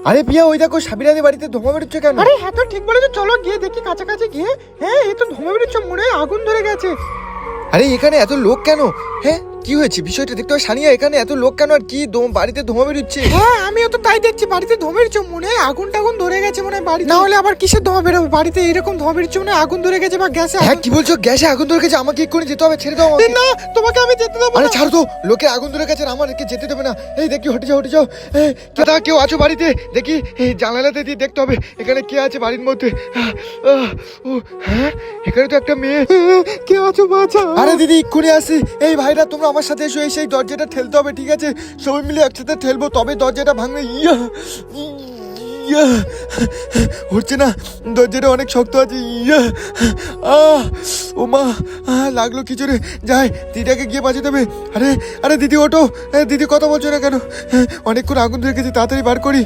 আরে প্রিয়া, ওই দেখো সাবিরাদের বাড়িতে ধোঁয়া বেরোচ্ছে কেন? আরে হ্যাঁ তো ঠিক বলেছো, চলো গিয়ে দেখি কাছাকাছি গিয়ে। হ্যাঁ এই তো ধোঁয়া বেরোচ্ছে, মনে হয় আগুন ধরে গেছে। আরে এখানে এত লোক কেন? হ্যাঁ কি হয়েছে বিষয়টা দেখতে হবে। সানিয়া, এখানে এত লোক কেন আর কি বাড়িতে ধোঁয়া বেরোচ্ছে? হ্যাঁ আমিও তো তাই দেখছি, বাড়িতে ধোঁয়া বেরোচ্ছে, মনে হয় আগুন টাগুন ধরে গেছে মনে হয় বাড়ি। না হলে আবার কিসের ধোঁয়া বেরোবে? বাড়িতে এরকম ধোঁয়া বেরোচ্ছে মনে হয় আগুন ধরে গেছে বা গ্যাসে। হ্যাঁ কি বলছো? গ্যাসে আগুন ধরে গেছে? আমাকে এক্ষুনি যেতে হবে, ছেড়ে দাও আমাকে। না তোমাকে আমি যেতে দেবো আরে না। ছাড়ো তো, লোকে আগুন ধরে গেছে আর আমাকে যেতে দেবে না। এই দেখি, হটে যাও হটে যাও। দাদা কেউ আছো বাড়িতে? দেখি এই জানালাতে দিয়ে দেখতে হবে এখানে কে আছে বাড়ির মধ্যে। ও হ্যাঁ, এখানে তো একটা মেয়ে। কে আছো বাঁচা? আরে দিদি এক্ষুনি আসি। এই ভাইরা তোমরা আমার সাথে এসো, সেই দরজাটা ঠেলতে হবে, ঠিক আছে? সবাই মিলে একসাথে ঠেলবো তবে দরজাটা ভাঙবে। ইয়া হচ্ছে না, দরজাটা অনেক শক্ত আছে। ও মা, লাগলো কিছু রে। যাই দিদাকে গিয়ে বাঁচিয়ে দেবে। আরে আরে দিদি ওঠো। দিদি কথা বলছো না কেন? অনেকক্ষণ আগুন ধরে গেছে, তাড়াতাড়ি বার করি।